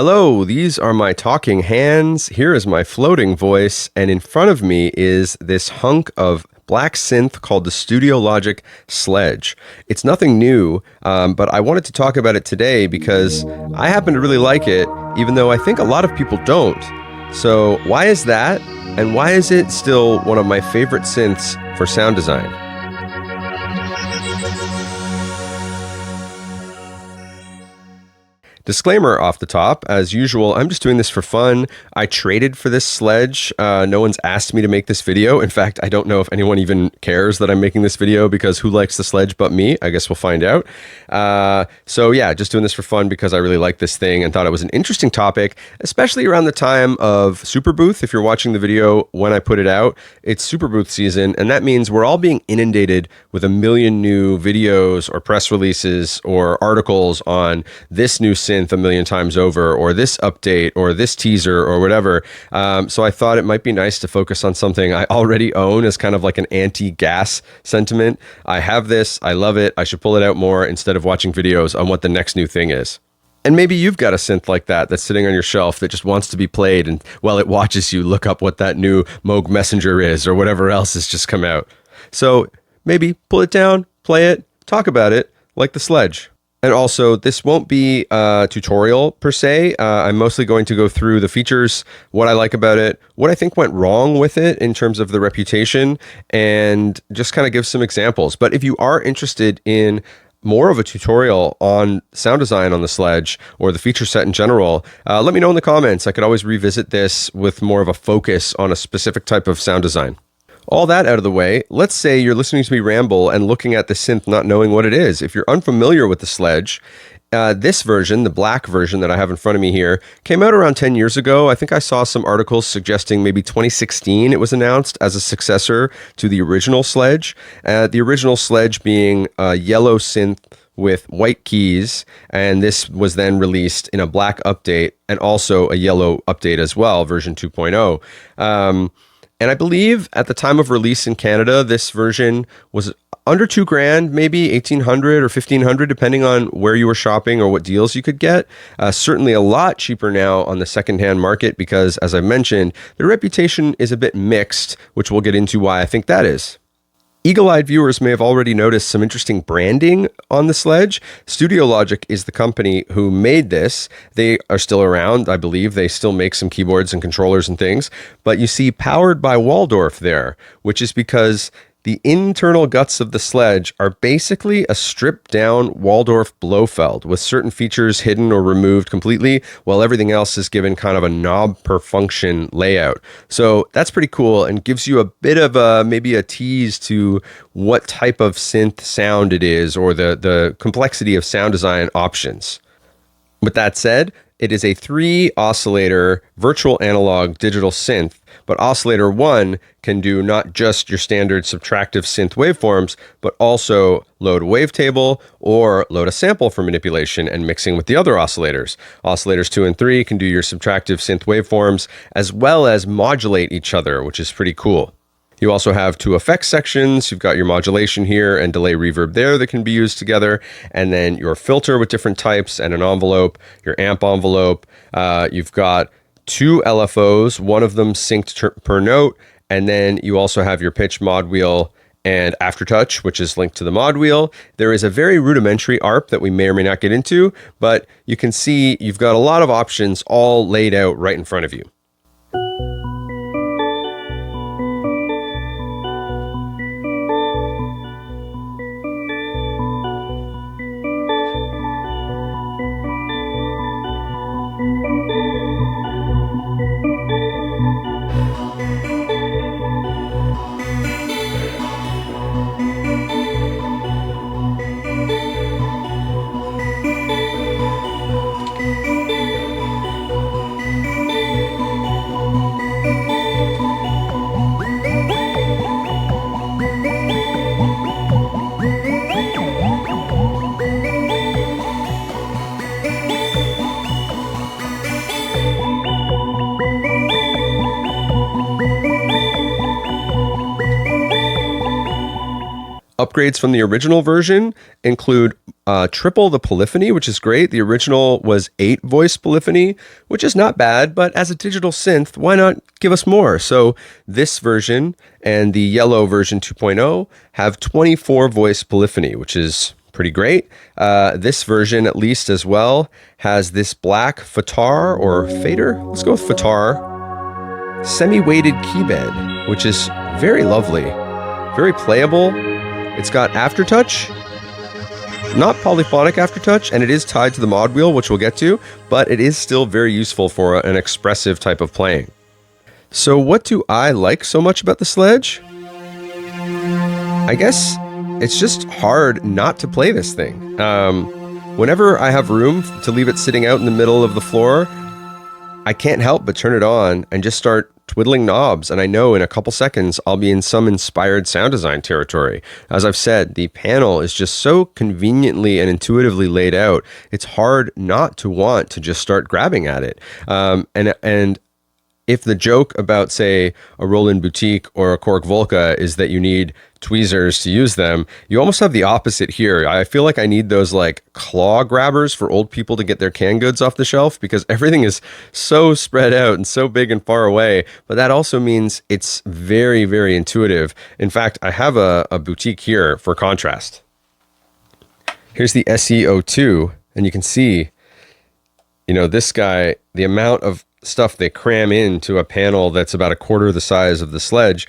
Hello, these are my talking hands. Here is my floating voice, and in front of me is this hunk of black synth called the Studiologic Sledge. It's nothing new, but I wanted to talk about it today because I happen to really like it, even though I think a lot of people don't. So why is that? And why is it still one of my favorite synths for sound design? Disclaimer off the top, as usual, I'm just doing this for fun. I traded for this sledge. No one's asked me to make this video. In fact, I don't know if anyone even cares that I'm making this video because who likes the sledge but me? I guess we'll find out. So yeah, just doing this for fun because I really like this thing and thought it was an interesting topic, especially around the time of Superbooth. If you're watching the video when I put it out, it's Superbooth season, and that means we're all being inundated with a million new videos or press releases or articles on this new synth a million times over, or this update, or this teaser, or whatever. So I thought it might be nice to focus on something I already own as kind of like an anti-gas sentiment. I have this, I love it, I should pull it out more instead of watching videos on what the next new thing is. And maybe you've got a synth like that that's sitting on your shelf that just wants to be played, and while it watches you look up what that new Moog Messenger is, or whatever else has just come out. So maybe pull it down, play it, talk about it, like the sledge. And also, this won't be a tutorial per se. I'm mostly going to go through the features, what I like about it, what I think went wrong with it in terms of the reputation, and just kind of give some examples. But if you are interested in more of a tutorial on sound design on the Sledge or the feature set in general, let me know in the comments. I could always revisit this with more of a focus on a specific type of sound design. All that out of the way, let's say you're listening to me ramble and looking at the synth not knowing what it is. If you're unfamiliar with the Sledge, this version, the black version that I have in front of me here, came out around 10 years ago. I think I saw some articles suggesting maybe 2016 it was announced as a successor to the original Sledge. The original Sledge being a yellow synth with white keys, and this was then released in a black update and also a yellow update as well, version 2.0. And I believe at the time of release in Canada, this version was under $2,000, maybe 1,800 or 1,500, depending on where you were shopping or what deals you could get. Certainly a lot cheaper now on the secondhand market because, as I mentioned, the reputation is a bit mixed, which we'll get into why I think that is. Eagle-eyed viewers may have already noticed some interesting branding on the Sledge. Studiologic is the company who made this. They are still around, I believe. They still make some keyboards and controllers and things. But you see powered by Waldorf there, which is because the internal guts of the Sledge are basically a stripped down Waldorf Blofeld with certain features hidden or removed completely, while everything else is given kind of a knob per function layout. So that's pretty cool and gives you a bit of maybe a tease to what type of synth sound it is, or the complexity of sound design options. With that said, it is a 3 oscillator virtual analog digital synth, but oscillator 1 can do not just your standard subtractive synth waveforms, but also load a wavetable or load a sample for manipulation and mixing with the other oscillators. Oscillators 2 and 3 can do your subtractive synth waveforms as well as modulate each other, which is pretty cool. You also have 2 effects sections. You've got your modulation here and delay reverb there that can be used together. And then your filter with different types and an envelope, your amp envelope. You've got 2 LFOs, one of them synced per note. And then you also have your pitch mod wheel and aftertouch, which is linked to the mod wheel. There is a very rudimentary ARP that we may or may not get into, but you can see you've got a lot of options all laid out right in front of you. Upgrades from the original version include triple the polyphony, which is great. The original was 8 voice polyphony, which is not bad, but as a digital synth, why not give us more? So this version and the yellow version 2.0 have 24 voice polyphony, which is pretty great. This version, at least as well, has this black fatar or fader. Let's go with fatar. Semi-weighted keybed, which is very lovely, very playable. It's got aftertouch, not polyphonic aftertouch, and it is tied to the mod wheel, which we'll get to, but it is still very useful for an expressive type of playing. So what do I like so much about the Sledge? I guess it's just hard not to play this thing. Whenever I have room to leave it sitting out in the middle of the floor, I can't help but turn it on and just start twiddling knobs, and I know in a couple seconds I'll be in some inspired sound design territory. As I've said, the panel is just so conveniently and intuitively laid out, it's hard not to want to just start grabbing at it. And if the joke about, say, a Roland Boutique or a Korg Volca is that you need tweezers to use them, you almost have the opposite here. I feel like I need those like claw grabbers for old people to get their canned goods off the shelf, because everything is so spread out and so big and far away. But that also means it's very, very intuitive. In fact, I have a Boutique here for contrast. Here's the SE02, and you can see, you know, this guy, the amount of stuff they cram into a panel that's about a quarter the size of the Sledge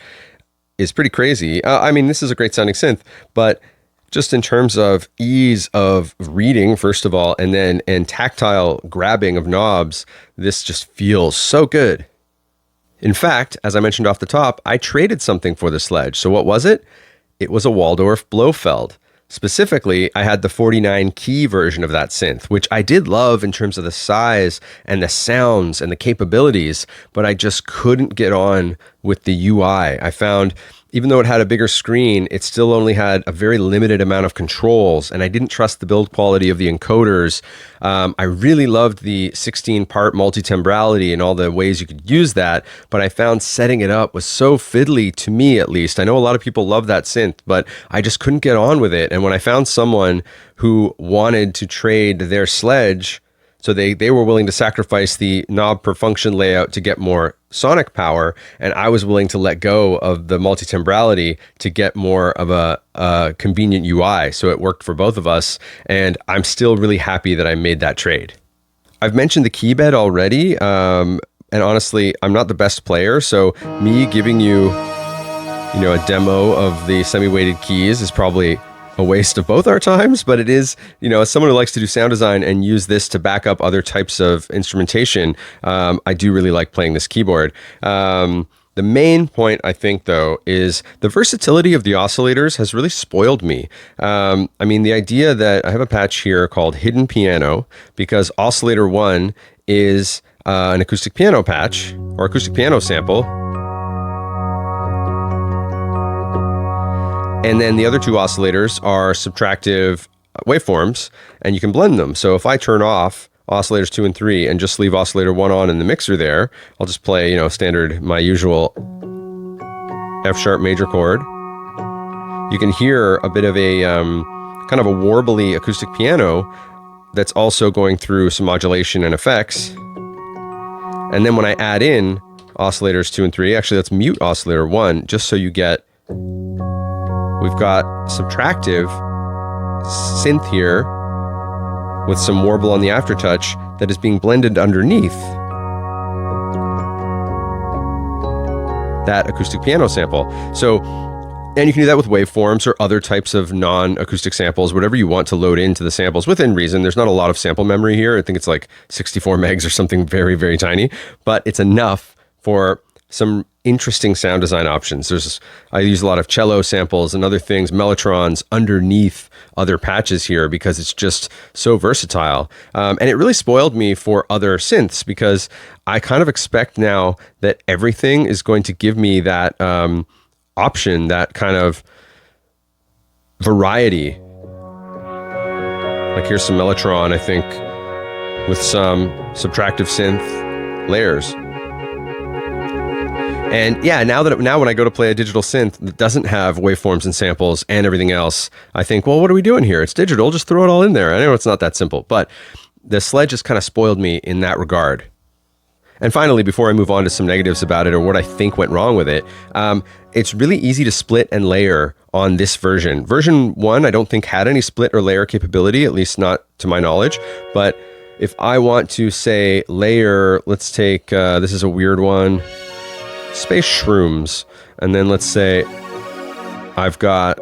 is pretty crazy. I mean, this is a great sounding synth, but just in terms of ease of reading, first of all, and tactile grabbing of knobs, this just feels so good. In fact, as I mentioned off the top, I traded something for the Sledge. So what was it? It was a Waldorf Blofeld. Specifically, I had the 49 key version of that synth, which I did love in terms of the size and the sounds and the capabilities, but I just couldn't get on with the UI. I found, even though it had a bigger screen, it still only had a very limited amount of controls, and I didn't trust the build quality of the encoders. I really loved the 16-part multi-tembrality and all the ways you could use that, but I found setting it up was so fiddly, to me at least. I know a lot of people love that synth, but I just couldn't get on with it. And when I found someone who wanted to trade their Sledge, so they were willing to sacrifice the knob per function layout to get more sonic power, and I was willing to let go of the multi-tembrality to get more of a convenient UI. So it worked for both of us, and I'm still really happy that I made that trade. I've mentioned the keybed already, and honestly, I'm not the best player, so me giving you a demo of the semi-weighted keys is probably a waste of both our times, but it is, as someone who likes to do sound design and use this to back up other types of instrumentation, I do really like playing this keyboard. The main point, I think, though, is the versatility of the oscillators has really spoiled me. I mean, the idea that I have a patch here called Hidden Piano, because oscillator 1 is an acoustic piano patch or acoustic piano sample. And then the other two oscillators are subtractive waveforms, and you can blend them. So if I turn off oscillators 2 and 3 and just leave oscillator 1 on in the mixer there, I'll just play, standard, my usual F sharp major chord. You can hear a bit of a kind of a warbly acoustic piano that's also going through some modulation and effects. And then when I add in oscillators 2 and 3, actually let's mute oscillator 1 just so you get, we've got subtractive synth here with some warble on the aftertouch that is being blended underneath that acoustic piano sample. So, and you can do that with waveforms or other types of non-acoustic samples, whatever you want to load into the samples within reason. There's not a lot of sample memory here. I think it's like 64 megs or something very, very tiny, but it's enough for some interesting sound design options. I use a lot of cello samples and other things, mellotrons underneath other patches here because it's just so versatile. And it really spoiled me for other synths because I kind of expect now that everything is going to give me that option, that kind of variety. Like here's some mellotron, I think, with some subtractive synth layers. And yeah, now when I go to play a digital synth that doesn't have waveforms and samples and everything else, I think, well, what are we doing here? It's digital, just throw it all in there. I know it's not that simple, but the Sledge has kind of spoiled me in that regard. And finally, before I move on to some negatives about it or what I think went wrong with it, it's really easy to split and layer on this version. Version 1, I don't think had any split or layer capability, at least not to my knowledge. But if I want to say layer, let's take, this is a weird one, Space Shrooms. And then let's say I've got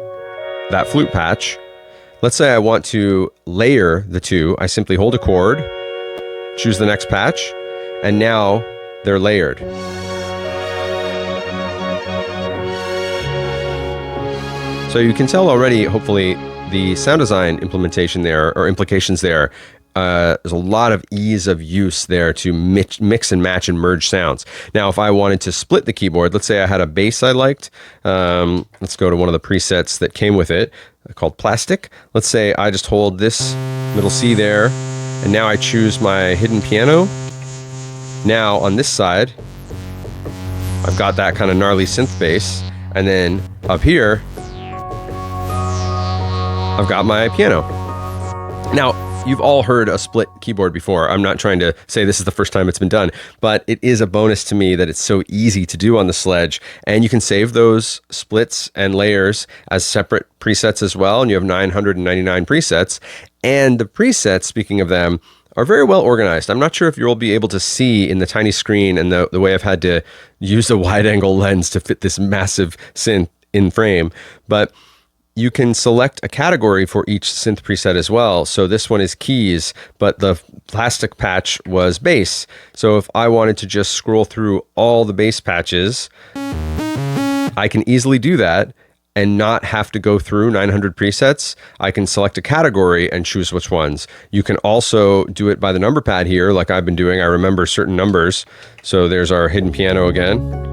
that flute patch. Let's say I want to layer the two. I simply hold a chord, choose the next patch, and now they're layered. So you can tell already, hopefully, the sound design implementation there, or implications there, there's a lot of ease of use there to mix and match and merge sounds. Now, if I wanted to split the keyboard, let's say I had a bass I liked. Let's go to one of the presets that came with it called Plastic. Let's say I just hold this middle C there, and now I choose my hidden piano. Now on this side, I've got that kind of gnarly synth bass, and then up here, I've got my piano. Now, you've all heard a split keyboard before. I'm not trying to say this is the first time it's been done, but it is a bonus to me that it's so easy to do on the Sledge, and you can save those splits and layers as separate presets as well, and you have 999 presets, and the presets, speaking of them, are very well organized. I'm not sure if you'll be able to see in the tiny screen and the way I've had to use a wide angle lens to fit this massive synth in frame, but you can select a category for each synth preset as well. So this one is keys, but the Plastic patch was bass. So if I wanted to just scroll through all the bass patches, I can easily do that and not have to go through 900 presets. I can select a category and choose which ones. You can also do it by the number pad here, like I've been doing. I remember certain numbers. So there's our hidden piano again.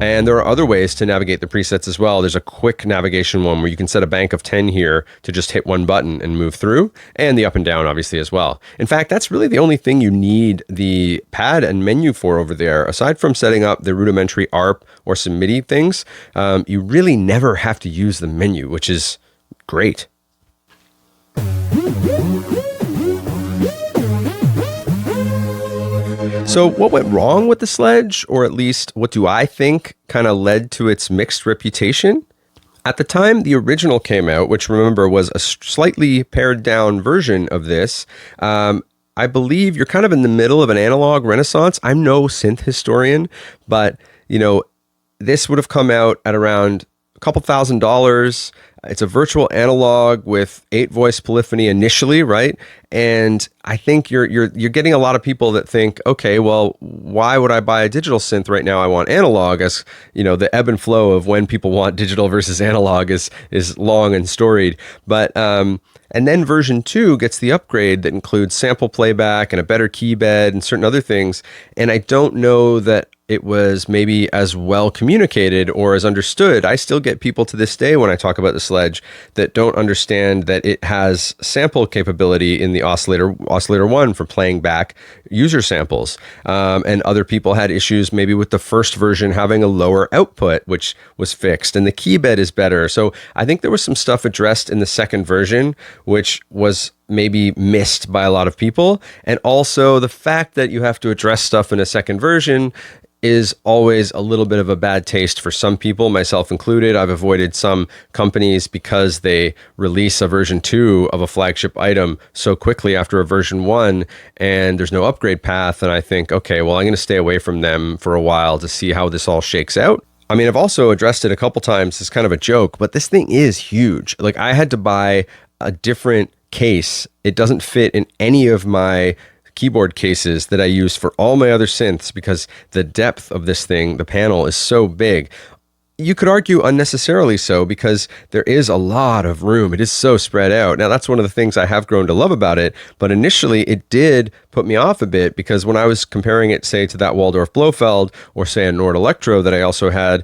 And there are other ways to navigate the presets as well. There's a quick navigation one where you can set a bank of 10 here to just hit one button and move through, and the up and down obviously as well. In fact, that's really the only thing you need the pad and menu for over there. Aside from setting up the rudimentary ARP or some MIDI things, you really never have to use the menu, which is great. So what went wrong with the Sledge, or at least what do I think kind of led to its mixed reputation? At the time the original came out, which remember was a slightly pared down version of this, I believe you're kind of in the middle of an analog renaissance. I'm no synth historian, but you know, this would have come out at around a couple $1,000s. It's a virtual analog with 8-voice polyphony initially, right? And I think you're getting a lot of people that think, okay, well, why would I buy a digital synth right now? I want analog. As you know, the ebb and flow of when people want digital versus analog is long and storied. But and then version 2 gets the upgrade that includes sample playback and a better key bed and certain other things. And I don't know that it was maybe as well communicated or as understood. I still get people to this day when I talk about the Sledge that don't understand that it has sample capability in the oscillator 1 for playing back user samples. And other people had issues maybe with the first version having a lower output, which was fixed, and the key bed is better. So I think there was some stuff addressed in the second version, which was maybe missed by a lot of people. And also the fact that you have to address stuff in a second version is always a little bit of a bad taste for some people, myself included. I've avoided some companies because they release a version 2 of a flagship item so quickly after a version 1 and there's no upgrade path. And I think, okay, well, I'm going to stay away from them for a while to see how this all shakes out. I mean, I've also addressed it a couple times as kind of a joke, but this thing is huge. Like, I had to buy a different case. It doesn't fit in any of my keyboard cases that I use for all my other synths because the depth of this thing, the panel, is so big. You could argue unnecessarily so because there is a lot of room. It is so spread out. Now, that's one of the things I have grown to love about it, but initially it did put me off a bit because when I was comparing it, say, to that Waldorf Blofeld or say a Nord Electro that I also had,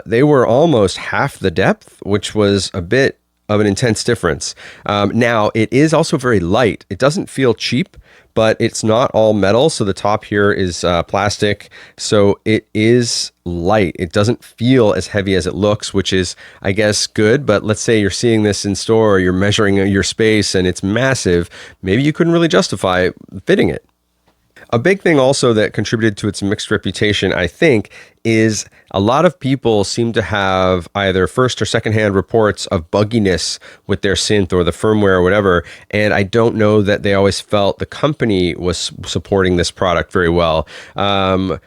they were almost half the depth, which was a bit of an intense difference. Now, it is also very light. It doesn't feel cheap, but it's not all metal. So the top here is plastic. So it is light. It doesn't feel as heavy as it looks, which is, I guess, good. But let's say you're seeing this in store, or you're measuring your space and it's massive. Maybe you couldn't really justify fitting it. A big thing also that contributed to its mixed reputation, I think, is a lot of people seem to have either first or secondhand reports of bugginess with their synth or the firmware or whatever. And I don't know that they always felt the company was supporting this product very well,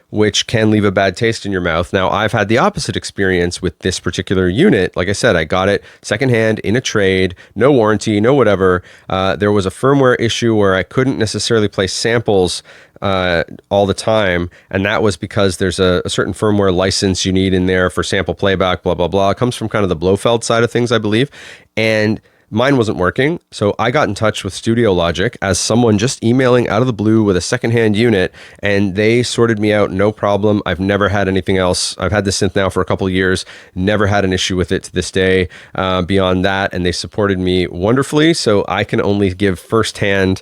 which can leave a bad taste in your mouth. Now, I've had the opposite experience with this particular unit. Like I said, I got it secondhand in a trade, no warranty, no whatever. There was a firmware issue where I couldn't necessarily play samples all the time, and that was because there's a certain firmware license you need in there for sample playback, blah blah blah. It comes from kind of the Blofeld side of things, I believe, and mine wasn't working. So I got in touch with Studiologic as someone just emailing out of the blue with a secondhand unit, and they sorted me out, no problem. I've never had anything else. I've had this synth now for a couple of years, never had an issue with it to this day beyond that, and they supported me wonderfully. So I can only give firsthand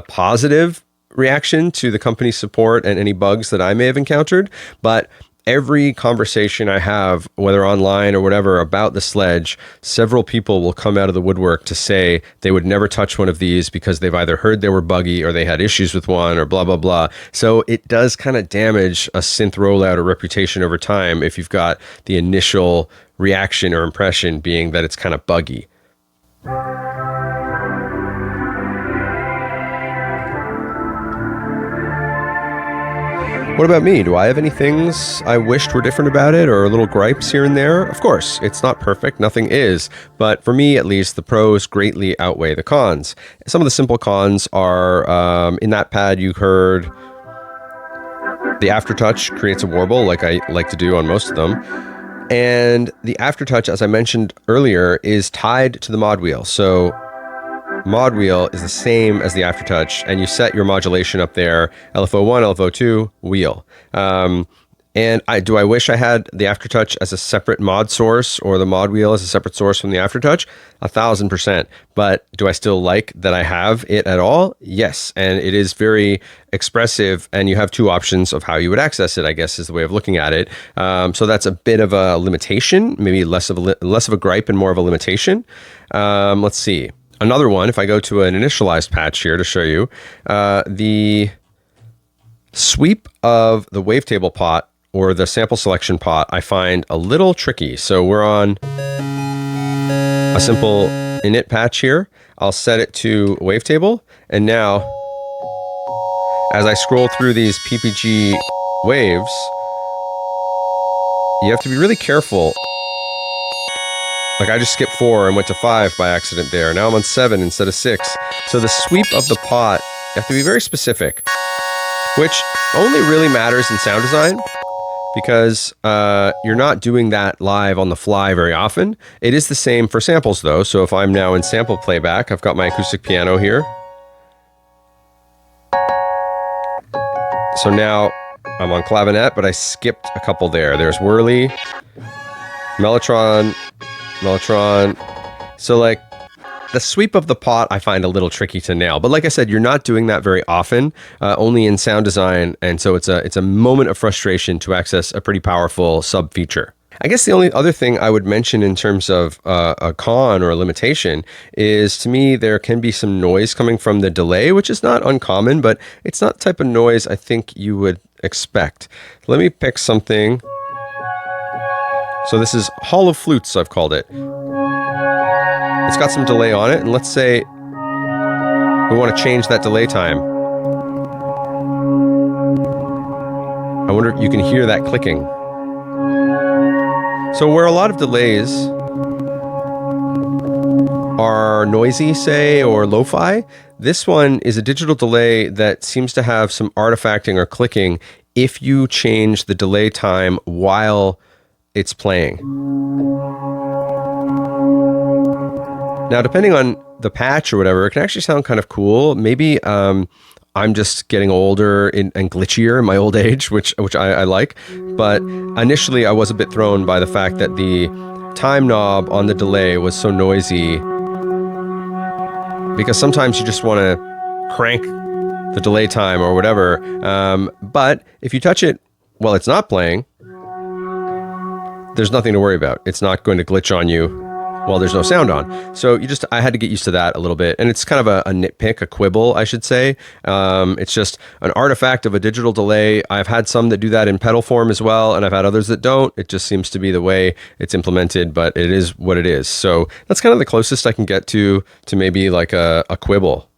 positive reaction to the company's support and any bugs that I may have encountered. But every conversation I have, whether online or whatever, about the Sledge, several people will come out of the woodwork to say they would never touch one of these because they've either heard they were buggy or they had issues with one or blah, blah, blah. So it does kind of damage a synth rollout or reputation over time if you've got the initial reaction or impression being that it's kind of buggy. What about me? Do I have any things I wished were different about it, or little gripes here and there? Of course, it's not perfect. Nothing is. But for me, at least, the pros greatly outweigh the cons. Some of the simple cons are, in that pad you heard the aftertouch creates a warble, like I like to do on most of them. And the aftertouch, as I mentioned earlier, is tied to the mod wheel. So mod wheel is the same as the aftertouch, and you set your modulation up there, LFO1, LFO2, wheel. And do I wish I had the aftertouch as a separate mod source or the mod wheel as a separate source from the aftertouch? 1,000%. But do I still like that I have it at all? Yes. And it is very expressive, and you have two options of how you would access it, I guess, is the way of looking at it. So that's a bit of a limitation, maybe less of a gripe and more of a limitation. Let's see. Another one, if I go to an initialized patch here to show you, the sweep of the wavetable pot or the sample selection pot, I find a little tricky. So we're on a simple init patch here. I'll set it to wavetable. And now, as I scroll through these PPG waves, you have to be really careful. Like I just skipped 4 and went to 5 by accident there. Now I'm on 7 instead of 6. So the sweep of the pot, you have to be very specific, which only really matters in sound design because you're not doing that live on the fly very often. It is the same for samples though. So if I'm now in sample playback, I've got my acoustic piano here. So now I'm on clavinet, but I skipped a couple there. There's Whirly, Mellotron. So like the sweep of the pot I find a little tricky to nail, but like I said, you're not doing that very often, only in sound design, and so it's a moment of frustration to access a pretty powerful sub feature. I guess the only other thing I would mention in terms of a con or a limitation is, to me, there can be some noise coming from the delay, which is not uncommon, but it's not the type of noise I think you would expect. Let me pick something. So this is Hollow Flutes, I've called it. It's got some delay on it, and let's say we want to change that delay time. I wonder if you can hear that clicking. So where a lot of delays are noisy, say, or lo-fi, this one is a digital delay that seems to have some artifacting or clicking if you change the delay time while it's playing. Now, depending on the patch or whatever, it can actually sound kind of cool. Maybe I'm just getting older and glitchier in my old age, which I like. But initially, I was a bit thrown by the fact that the time knob on the delay was so noisy, because sometimes you just want to crank the delay time or whatever. But if you touch it while it's not playing, there's nothing to worry about. It's not going to glitch on you while there's no sound on. So I had to get used to that a little bit. And it's kind of a nitpick, a quibble, I should say. It's just an artifact of a digital delay. I've had some that do that in pedal form as well, and I've had others that don't. It just seems to be the way it's implemented, but it is what it is. So that's kind of the closest I can get to maybe like a quibble.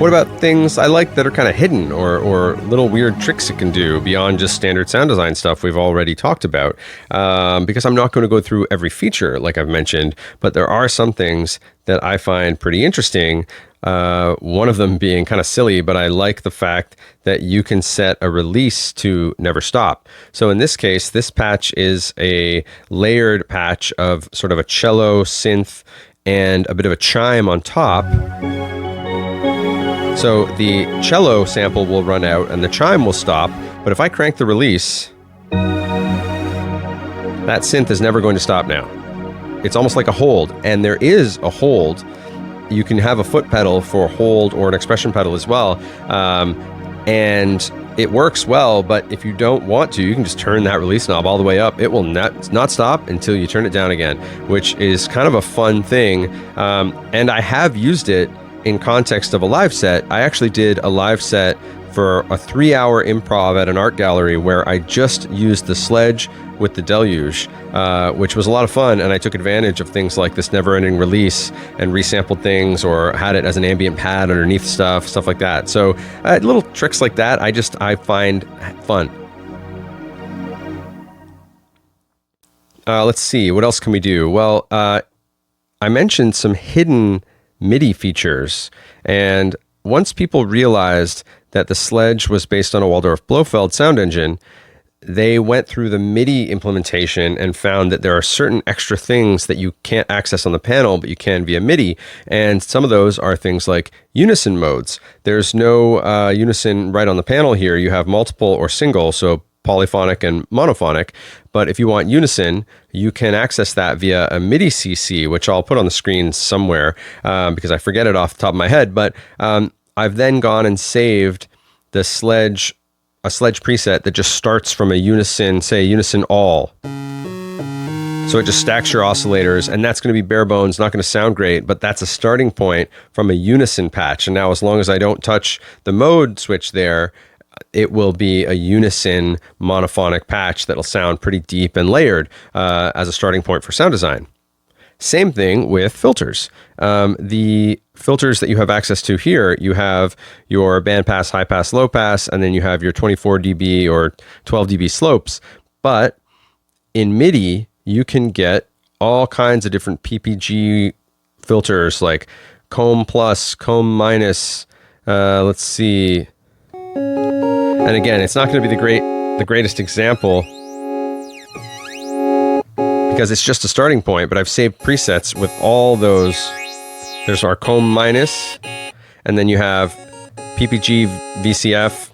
What about things I like that are kind of hidden or little weird tricks it can do beyond just standard sound design stuff we've already talked about? Because I'm not going to go through every feature like I've mentioned, but there are some things that I find pretty interesting. One of them being kind of silly, but I like the fact that you can set a release to never stop. So in this case, this patch is a layered patch of sort of a cello, synth, and a bit of a chime on top. So the cello sample will run out and the chime will stop, but if I crank the release, that synth is never going to stop now. It's almost like a hold, and there is a hold. You can have a foot pedal for hold or an expression pedal as well, and it works well, but if you don't want to, you can just turn that release knob all the way up. It will not stop until you turn it down again, which is kind of a fun thing, and I have used it in context of a live set. I actually did a live set for a 3-hour improv at an art gallery where I just used the Sledge with the Deluge, which was a lot of fun, and I took advantage of things like this never-ending release and resampled things or had it as an ambient pad underneath stuff like that. So little tricks like that I find fun. Let's see, what else can we do? Well, I mentioned some hidden MIDI features, and once people realized that the Sledge was based on a Waldorf Blofeld sound engine, they went through the MIDI implementation and found that there are certain extra things that you can't access on the panel, but you can via MIDI. And some of those are things like unison modes. There's no unison right on the panel here. You have multiple or single, so polyphonic and monophonic. But if you want unison, you can access that via a MIDI CC, which I'll put on the screen somewhere because I forget it off the top of my head. But I've then gone and saved a Sledge preset that just starts from a unison, say unison all. So it just stacks your oscillators, and that's going to be bare bones, not going to sound great, but that's a starting point from a unison patch. And now as long as I don't touch the mode switch there, it will be a unison monophonic patch that'll sound pretty deep and layered as a starting point for sound design. Same thing with filters. The filters that you have access to here, you have your bandpass, high pass, low pass, and then you have your 24 dB or 12 dB slopes. But in MIDI, you can get all kinds of different PPG filters like comb plus, comb minus, let's see. And again, it's not going to be the greatest example because it's just a starting point, but I've saved presets with all those. There's our comb minus, and then you have PPG VCF,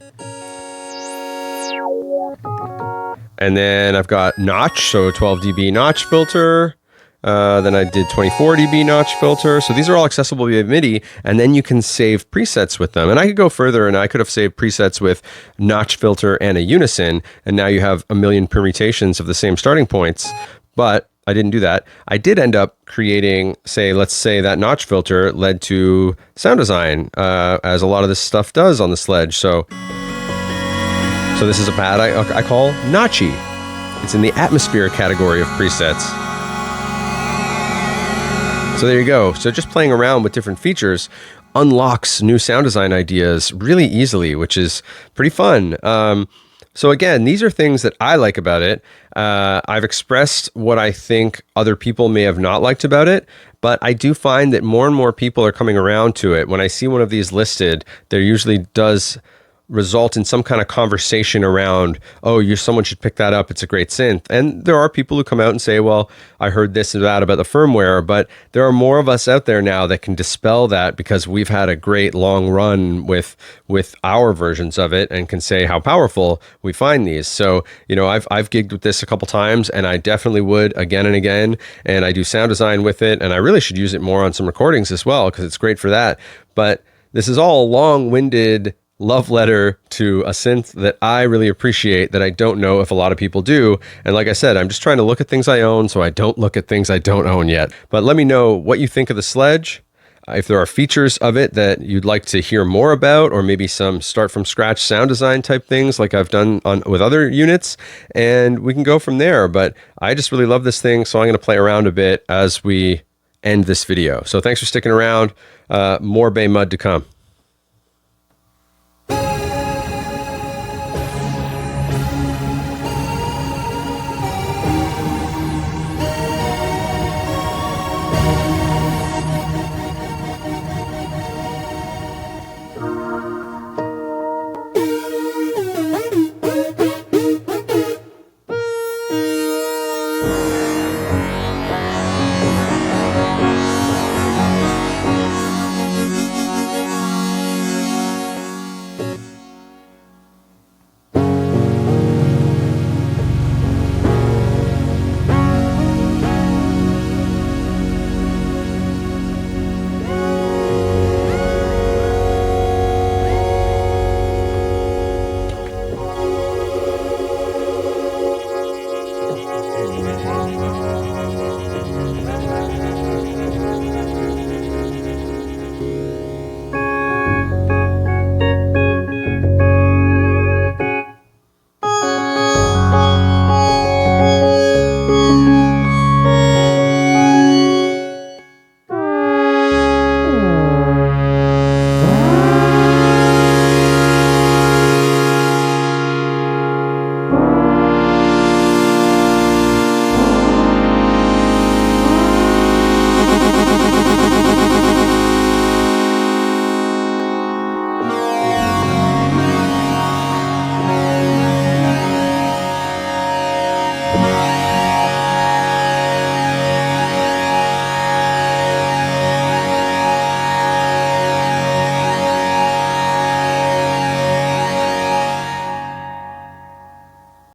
and then I've got notch, so 12 dB notch filter. Then I did 24 dB notch filter. So these are all accessible via MIDI, and then you can save presets with them. And I could go further, and I could have saved presets with notch filter and a unison, and now you have a million permutations of the same starting points. But I didn't do that. I did end up creating, let's say that notch filter led to sound design, as a lot of this stuff does on the Sledge. So this is a pad I call Notchy. It's in the atmosphere category of presets. So there you go. So just playing around with different features unlocks new sound design ideas really easily, which is pretty fun. So again, these are things that I like about it. I've expressed what I think other people may have not liked about it, but I do find that more and more people are coming around to it. When I see one of these listed, there usually does result in some kind of conversation around, oh, someone should pick that up, it's a great synth. And there are people who come out and say, well, I heard this and that about the firmware, but there are more of us out there now that can dispel that because we've had a great long run with our versions of it and can say how powerful we find these. So, I've gigged with this a couple times, and I definitely would again and again, and I do sound design with it, and I really should use it more on some recordings as well because it's great for that. But this is all a long-winded love letter to a synth that I really appreciate that I don't know if a lot of people do. And like I said, I'm just trying to look at things I own so I don't look at things I don't own yet. But let me know what you think of the Sledge. If there are features of it that you'd like to hear more about, or maybe some start from scratch sound design type things like I've done with other units, and we can go from there. But I just really love this thing, so I'm going to play around a bit as we end this video. So thanks for sticking around. More Bay Mud to come.